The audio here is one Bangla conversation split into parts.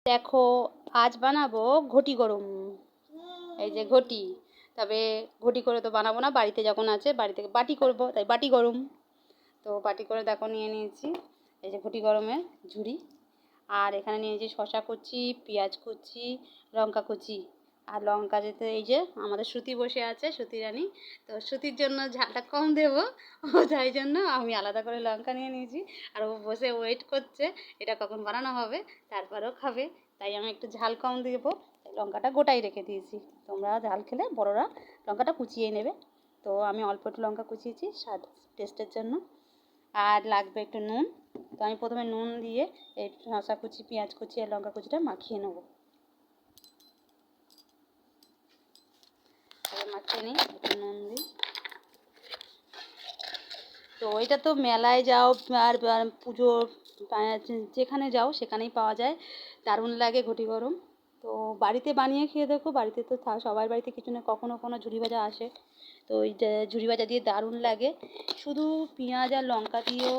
দেখো আজ বানাবো ঘটি গরম। এই যে ঘটি, তবে ঘটি করে তো বানাবো না, বাড়িতে যখন আছে বাড়ি থেকে বাটি করব, তাই বাটি গরম। তো বাটি করে দেখো নিয়ে নিয়েছি এই যে ঘটি গরমের ঝুড়ি। আর এখানে নিয়েছি শসা কুচি, পেঁয়াজ কুচি, লঙ্কা কুচি। আর লঙ্কা যেতে এই যে আমাদের শ্রুতি বসে আছে, শ্রুতি রানী, তো শ্রুতির জন্য ঝালটা কম দেবো ও, তাই জন্য আমি আলাদা করে লঙ্কা নিয়ে নিয়েছি। আর ও বসে ওয়েট করছে এটা কখন বানানো হবে, তারপরেও খাবে, তাই আমি একটু ঝাল কম দেবো, তাই লঙ্কাটা গোটাই রেখে দিয়েছি। তোমরা ঝাল খেলে বড়রা লঙ্কাটা কুচিয়ে নেবে, তো আমি অল্প একটু লঙ্কা কুচিয়েছি স্বাদ টেস্টের জন্য। আর লাগবে একটু নুন, তো আমি প্রথমে নুন দিয়ে এই শসা কুচি, পেঁয়াজ কুচি আর লঙ্কা কুচিটা মাখিয়ে নেবো। মাখিয়ে নিই একটু নুন দিই। তো এটা তো মেলায় যাও আর পুজো যেখানে যাও সেখানেই পাওয়া যায়, দারুণ লাগে ঘটি গরম। তো বাড়িতে বানিয়ে খেয়ে দেখো, বাড়িতে তো সবার বাড়িতে কিছু না কখনো কোনো ঝুড়ি ভাজা আসে, তো ওই ঝুড়ি ভাজা দিয়ে দারুণ লাগে। শুধু পেঁয়াজ আর লঙ্কা দিয়েও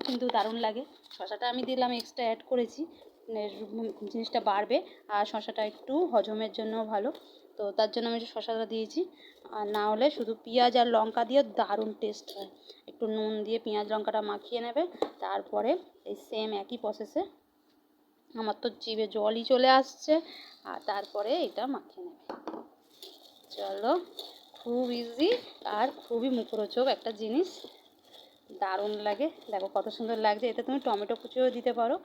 কিন্তু দারুণ লাগে। শসাটা আমি দিলাম, এক্সট্রা অ্যাড করেছি, জিনিসটা বাড়বে, আর শসাটা একটু হজমের জন্য ভালো, তো তার জন্য আমি শসাটা দিয়েছি। আর না হলে শুধু পেঁয়াজ আর লঙ্কা দিয়ে দারুণ টেস্ট হয়। একটু নুন দিয়ে পেঁয়াজ লঙ্কাটা মাখিয়ে নেবে, তারপরে এই সেম একই প্রসেসে, আমার তো জিভে জলই চলে আসছে, আর তারপরে এটা মাখিয়ে নেবে। চলো, খুব ইজি আর খুবই মুখরোচক একটা জিনিস, দারুণ লাগে। দেখো কত সুন্দর লাগছে, এতে তুমি টমেটো কুচিও দিতে পারো,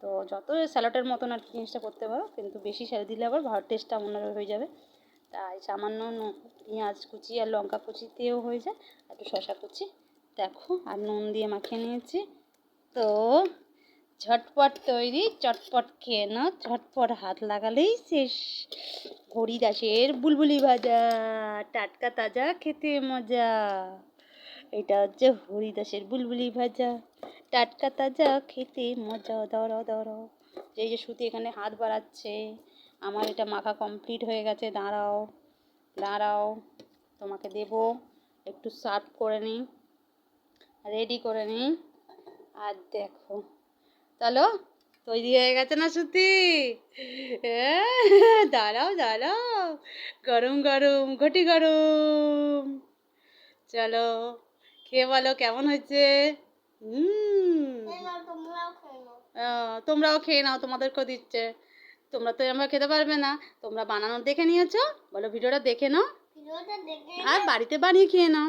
তো যত স্যালাডের মতন আর জিনিসটা করতে পারো, কিন্তু বেশি স্যালাড দিলে আবার ভালো টেস্টটা অন্যরকম হয়ে যাবে। তাই সামান্য পেঁয়াজ কুচি আর লঙ্কা কুচিতেও হয়ে যায়, একটু শসা কুচি দেখো আর নুন দিয়ে মাখিয়ে নিয়েছি। তো ঝটপট তৈরি, চটপট খেয়ে নাও, ঝটপট হাত লাগালেই শেষ। হরিদাসের বুলবুলি ভাজা, টাটকা তাজা খেতে মজা। এটা হচ্ছে হরিদাসের বুলবুলি ভাজা, টাটকা তাজা খেতে মজা। দাঁড়াও দাঁড়াও, এই যে শ্রুতি এখানে হাত বাড়াচ্ছে, আমার এটা মাখা কমপ্লিট হয়ে গেছে। দাঁড়াও দাঁড়াও, তোমাকে দেব, একটু সার্ভ করে নিই, রেডি করে নিই। আর দেখো, চলো, তৈরি হয়ে গেছে না শ্রুতি? দাঁড়াও দাঁড়াও, গরম গরম ঘটি গরম। চলো খেয়ে বলো কেমন হয়েছে। তোমরাও খেয়ে নাও, তোমাদেরকেও দিচ্ছে। তোমরা তো আমরা খেতে পারবে না, তোমরা বানানো দেখে নিয়েছো, বলো ভিডিওটা দেখে নাও আর বাড়িতে বানিয়ে খেয়ে নাও।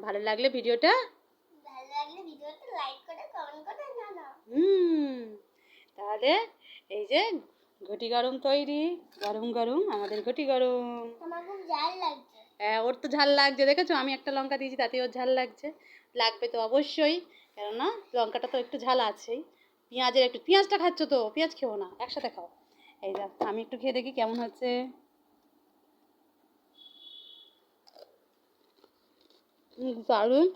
ভালো লাগলে ভিডিওটা লাইক করে কমেন্ট করে জানাও। তাহলে এই যে ঘটি গরম তৈরি, গরম গরম আমাদের ঘটি গরম। আমার খুব ঝাল লাগছে। হ্যাঁ, ওর তো ঝাল লাগছে, দেখেছো আমি একটা লঙ্কা দিয়েছি তাতে ওর ঝাল লাগছে। লাগবে তো অবশ্যই, কেননা লঙ্কাটা তো একটু ঝাল আছেই। পেঁয়াজের একটু, পেঁয়াজটা খাচ্ছ তো, পেঁয়াজ খেও না, একসাথে খাও। এই দেখ, আমি একটু খেয়ে দেখি কেমন হচ্ছে। দারুণ।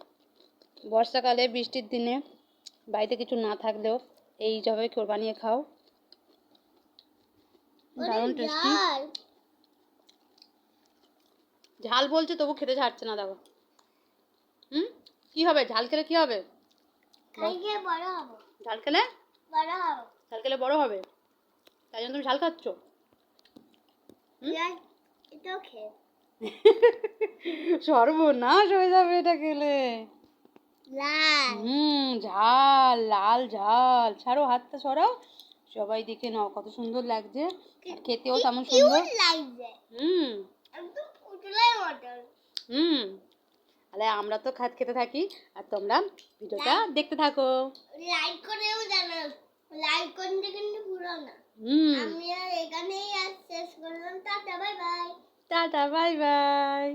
বর্ষাকালে বৃষ্টির দিনে বাড়িতে কিছু না থাকলেও এইভাবে কেউ বানিয়ে খাও, দারুণ টেস্টি। ঝাল বলছে তবু খেতে ছাড়ছে না, দেখো। কি হবে ঝাল খেলে, কি হবে? ঝাল খেলে ঝাল খেলে বড় হবে, তাই জন্য তুমি ঝাল খাচ্ছ। সর্বনাশ হয়ে যাবে এটা খেলে। ঝাল, লাল ঝাল, ছাড়ো হাতটা, সরাও, সবাই দেখে নাও কত সুন্দর লাগছে, খেতেও তেমন সুন্দর তাহলে আমরা তো খেতে থাকি, আর তোমরা ভিডিওটা দেখতে থাকো। লাইক করেও জানাও, লাইক করতে কিন্তু ভুলো না। আমি এখানেই শেষ করলাম। Tata bye bye. Tata bye bye.